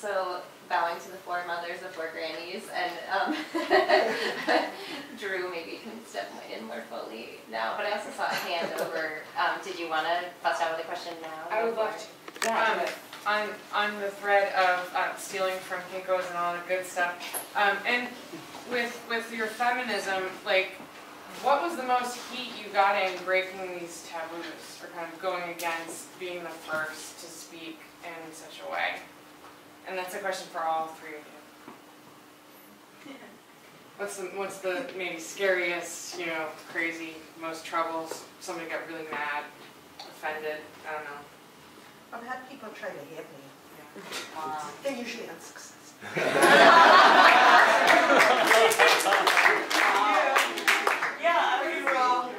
so bowing to the four mothers, the four grannies, and Drew maybe can step in more fully now, but I also saw a hand over. Did you want to bust out with a question now? I would love to. Yeah, on the thread of stealing from Kinko's and all the good stuff, and with your feminism, like, what was the most heat you got in breaking these taboos, or kind of going against being the first to speak in such a way? And that's a question for all three of you. What's the maybe scariest, you know, crazy, most troubles? Somebody got really mad, offended. I don't know. I've had people try to hit me. Yeah. They're usually unsuccessful. Yeah, I mean, well,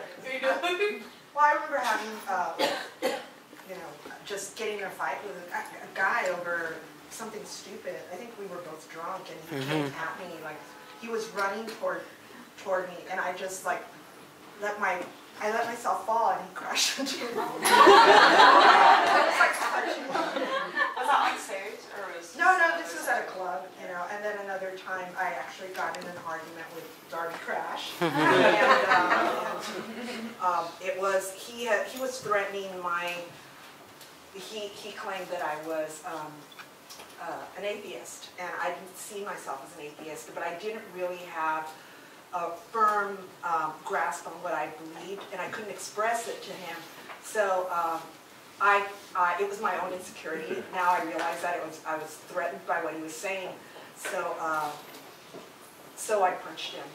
I remember having, you know, just getting in a fight with a guy over something stupid. I think we were both drunk, and he came at me like he was running toward me, and I just like let myself fall, and he crashed into me. Was that on stage, or was? No, this was at a club, you know. And then another time, I actually got in an argument with Darby Crash, and it was he was threatening my. He claimed that I was an atheist, and I didn't see myself as an atheist, but I didn't really have a firm grasp on what I believed, and I couldn't express it to him. So it was my own insecurity. Now I realize that I was threatened by what he was saying. So I punched him.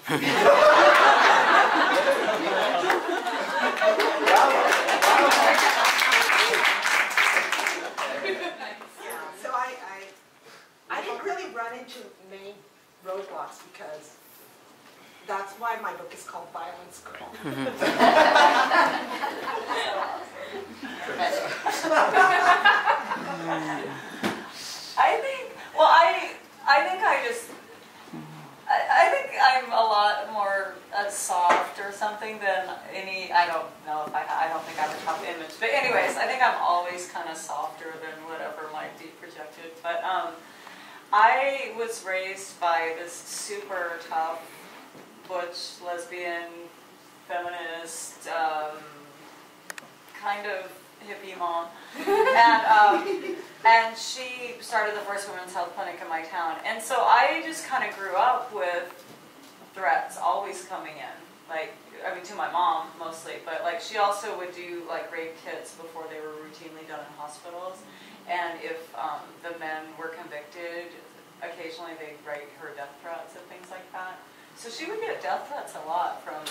So I didn't really run into main roadblocks, because that's why my book is called Violence Girl. I think I'm a lot more soft or something than any, I don't know if I don't think I have a tough image, but anyways, I think I'm always kind of softer than whatever might be projected. But I was raised by this super tough, butch, lesbian, feminist, kind of hippie mom, and she started the first women's health clinic in my town, and so I just kind of grew up with threats always coming in, like, I mean, to my mom mostly, but like she also would do like rape kits before they were routinely done in hospitals, and if the men were convicted, occasionally they'd write her death threats and things like that. So she would get death threats a lot from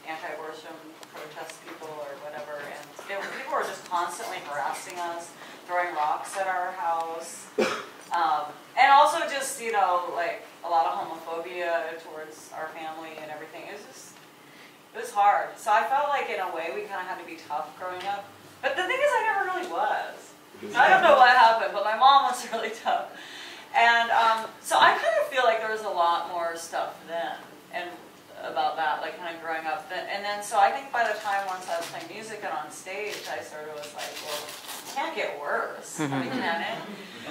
anti-abortion protest people or whatever, and people were just constantly harassing us, throwing rocks at our house, and also just, you know, like a lot of homophobia towards our family and everything. It was hard. So I felt like in a way we kind of had to be tough growing up. But the thing is, I never really was. I don't know what happened, but my mom was really tough. And so I kind of feel like there was a lot more stuff then, and about that, like kind of growing up. And then, so I think by the time once I was playing music and on stage, I sort of was like, well, it can't get worse. I mean, can it?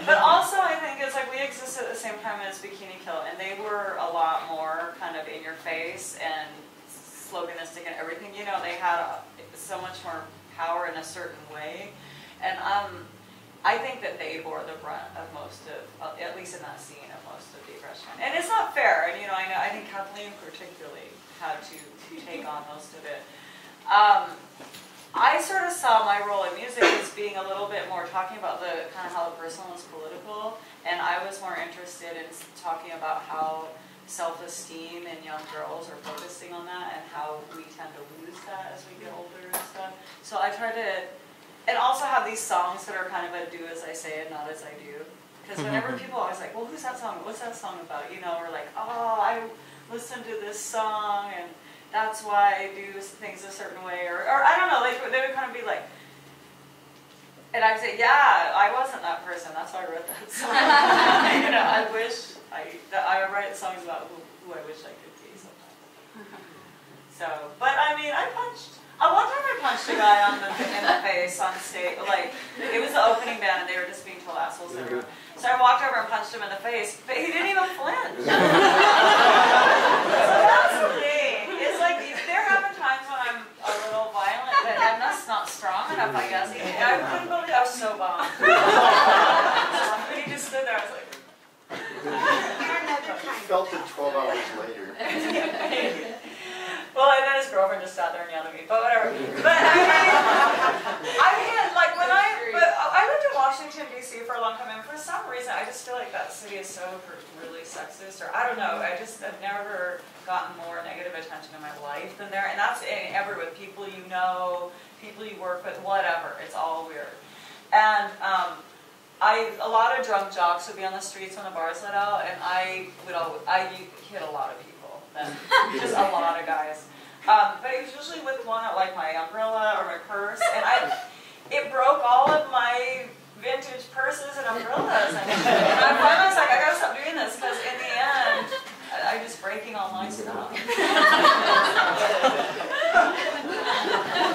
But also, I think it's like we existed at the same time as Bikini Kill, and they were a lot more kind of in your face and sloganistic and everything. You know, they had so much more power in a certain way. And I think that they bore the brunt of most of, at least in that scene, of most of the aggression. And it's not fair, and you know, I think Kathleen particularly had to take on most of it. I sort of saw my role in music as being a little bit more talking about the kind of how the personal is political, and I was more interested in talking about how self-esteem in young girls are focusing on that, and how we tend to lose that as we get older and stuff. So I try to, and also have these songs that are kind of a do as I say and not as I do. Because whenever people are always like, well, who's that song? What's that song about? You know, or like, oh, I listened to this song and that's why I do things a certain way. Or I don't know, like they would kind of be like, and I'd say, yeah, I wasn't that person. That's why I wrote that song. You know, I wish I write songs about who I wish I could be sometimes. So, but I mean, I One time I punched a guy in the face on stage. Like, it was the opening band and they were just being total assholes in the room. So I walked over and punched him in the face, but he didn't even flinch. So that's the thing. It's like, there have been times when I'm a little violent, but I'm just not strong enough, I guess. I couldn't believe I was so bummed. But he just stood there, I was like... You felt it 12 hours later. Well, and then his girlfriend just sat there and yelled at me, but whatever. But I mean, like when I lived in Washington, D.C. for a long time, and for some reason, I just feel like that city is so really sexist, or I don't know, I've never gotten more negative attention in my life than there, and that's everywhere, with people you know, people you work with, whatever, it's all weird. And a lot of drunk jocks would be on the streets when the bars let out, and I hit a lot of people. Just a lot of guys. But it was usually with one at like my umbrella or my purse, and it broke all of my vintage purses and umbrellas. And I finally was like, I gotta stop doing this, because in the end, I'm just breaking all my stuff.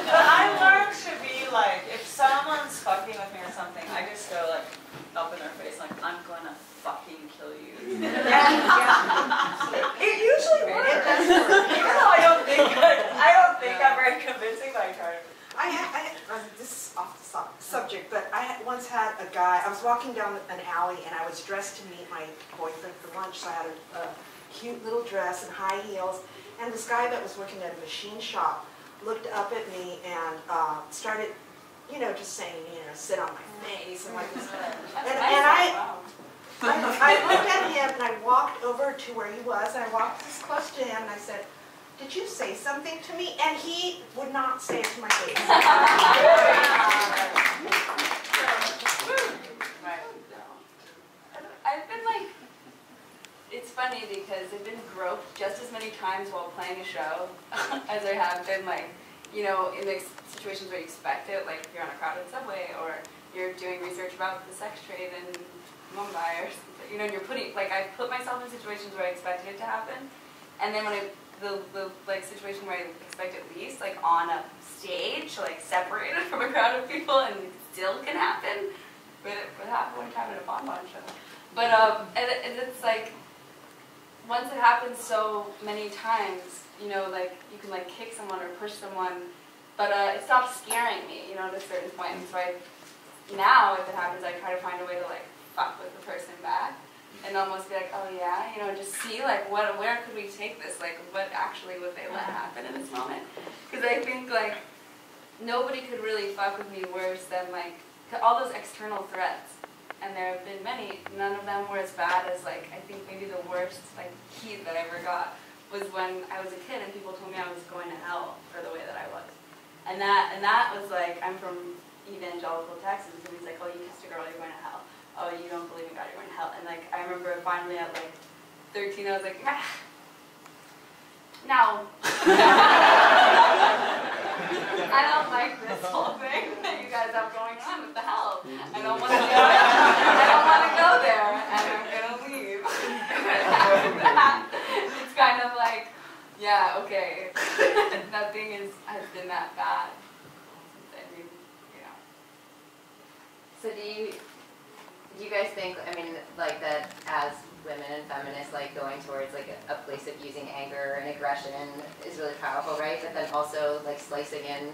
But I learned to be like, if someone's fucking with me or something, I just go like up in their face, like, I'm gonna fucking kill you. And it usually works. It does work. Even though I don't think I'm very convincing, but I try to. This is off the subject, but I once had a guy, I was walking down an alley and I was dressed to meet my boyfriend for lunch, so I had a cute little dress and high heels, and this guy that was working at a machine shop looked up at me and started, just saying, sit on my face and like this. I looked at him and I walked over to where he was, and I walked this close to him and I said, "Did you say something to me?" And he would not say it to my face. I've been like, it's funny because I've been groped just as many times while playing a show as I have been like, in the situations where you expect it, like if you're on a crowded subway or you're doing research about the sex trade in Mumbai or something, and you're putting, like, I put myself in situations where I expected it to happen, and then when the like situation where I expect it least, like on a stage, like separated from a crowd of people, and it still can happen. But it happened one time at a bonbon show. But and it's like, once it happens so many times, like you can like kick someone or push someone, but it stops scaring me, at a certain point. And so now if it happens, I try to find a way to like fuck with the person back. And almost be like, oh yeah, just see like where could we take this? Like what actually would they let happen in this moment? Because I think like nobody could really fuck with me worse than like all those external threats. And there have been many. None of them were as bad as like, I think maybe the worst like heat that I ever got was when I was a kid and people told me I was going to hell for the way that I was. And that was like, I'm from evangelical Texas, and he's like, oh, you kissed a girl, you're going to hell. Oh, you don't believe in God, you're going to hell. And like, I remember finally at like 13, I was like, no. I don't like this whole thing that you guys have going on with the hell. I don't want to go there. I don't want to go there, and I'm going to leave. It's kind of like, yeah, okay. Nothing has been that bad. I mean, So do you guys think, like that as women and feminists, like going towards like a place of using anger and aggression is really powerful, right? But then also like slicing in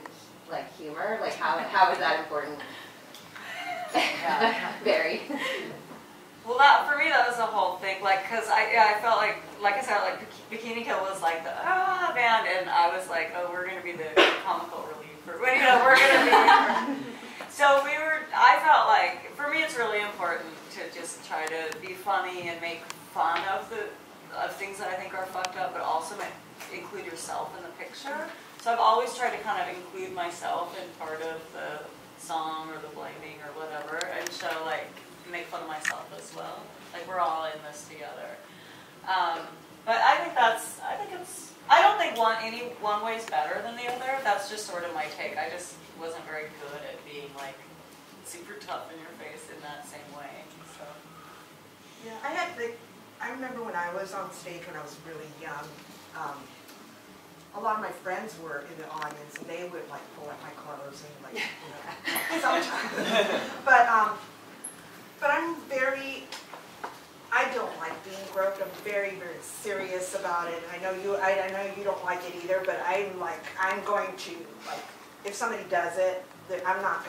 like humor, like how is that important? Yeah. Very. Well, for me, that was the whole thing. Like, cause I felt like I said, like Bikini Kill was like the band, and I was like, oh, we're gonna be the comical relief, or we're gonna be. So I felt like, for me it's really important to just try to be funny and make fun of things that I think are fucked up, but also include yourself in the picture. So I've always tried to kind of include myself in part of the song or the blaming or whatever, and show like, make fun of myself as well. Like we're all in this together. But I don't think one way is better than the other. That's just sort of my take. I just wasn't very good at being like super tough in your face in that same way. So Yeah, I remember when I was on stage when I was really young, a lot of my friends were in the audience, and they would like pull at my clothes and like, you know, sometimes. But I'm very, I don't like being groped. I'm very, very serious about it. I know you don't like it either, but I'm going to, like, if somebody does it, I'm not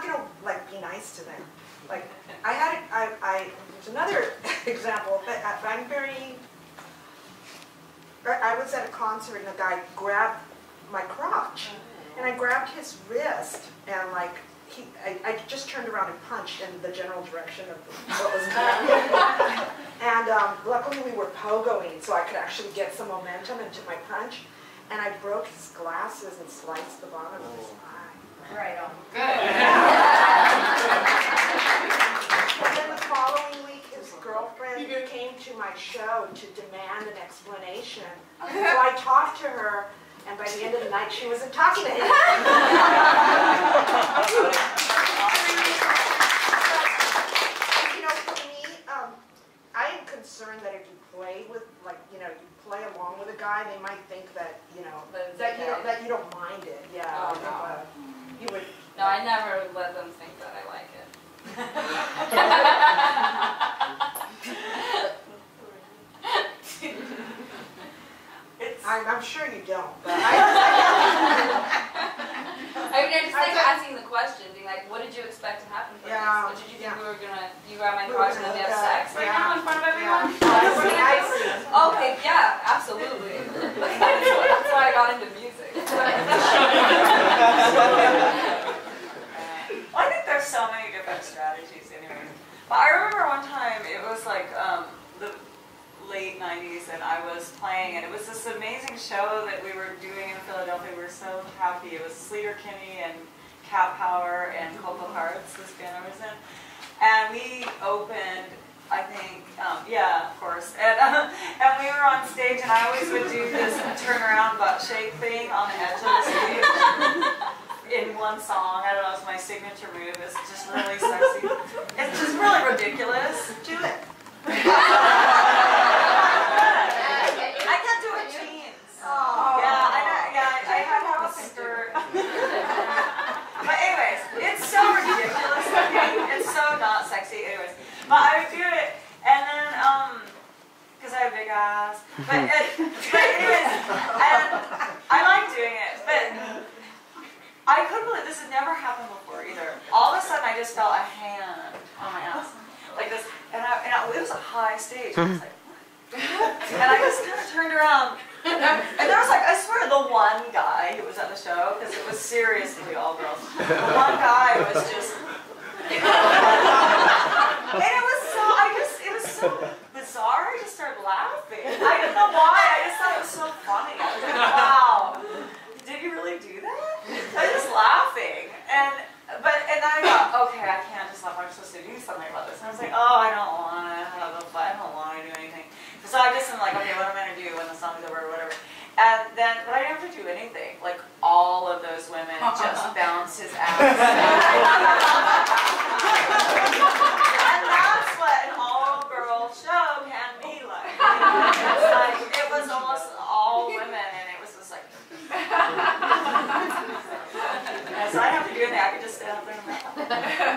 gonna like be nice to them. Like, there's another example, but I'm very, I was at a concert and a guy grabbed my crotch, and I grabbed his wrist, and like, I just turned around and punched in the general direction of what was happening. And luckily we were pogoing, so I could actually get some momentum into my punch, and I broke his glasses and sliced the bottom of his eye. Right on. Good. And then the following week, his girlfriend came to my show to demand an explanation. So I talked to her, and by the end of the night, she wasn't talking to him. You know, for me, I am concerned that if you play with, like, you know, you play along with a guy, they might think that, you know, that you don't mind it. Yeah. Oh, no. You would. No, I never let them think that I like it. I'm sure you don't, but I mean, I just like asking the question, being like, what did you expect to happen from this? What did you think we were gonna, you grab my crotch and then we have sex right now in front of everyone? Okay, yeah, absolutely. That's why I got into music. I think there's so many different strategies anyway. But I remember one time, it was like the late 90s, and I was playing, and it was this amazing show that we were doing in Philadelphia. We were so happy. It was Sleater Kinney and Cat Power and Coco Hearts, this band I was in. And we opened, I think, yeah, of course. And we were on stage, and I always would do this turnaround butt shake thing on the edge of the stage. In one song, I don't know, it's my signature move. It's just really sexy. It's just really ridiculous. do it. I can't do it jeans. Oh. I have to have a skirt. But anyways, it's so ridiculous looking. It's so not sexy. Anyways, but I would do it, and then because I have a big ass. But anyways, and I like doing it, but. I couldn't believe this had never happened before either. All of a sudden, I just felt a hand on my ass, like this, and it was a high stage. I was like, what? And I just kind of turned around, and there was like, I swear, the one guy who was at the show, because it was seriously all girls. The one guy was just, and it was so bizarre. I just started laughing. I didn't know why. I just thought it was so funny. I was like, wow. Did you really do that? I was just laughing, and I thought, okay, I can't just laugh. I'm supposed to do something about this. And I was like, oh, I don't want to have a fight. I don't want to do anything. So I just am like, okay, what am I gonna do when the song's over or whatever? And then, but I didn't have to do anything. Like all of those women just bounced his ass. And that's what an all-girl show can be like. It's like it was almost all women, and it was just like. So I didn't have to do anything. I could just stand up there and laugh.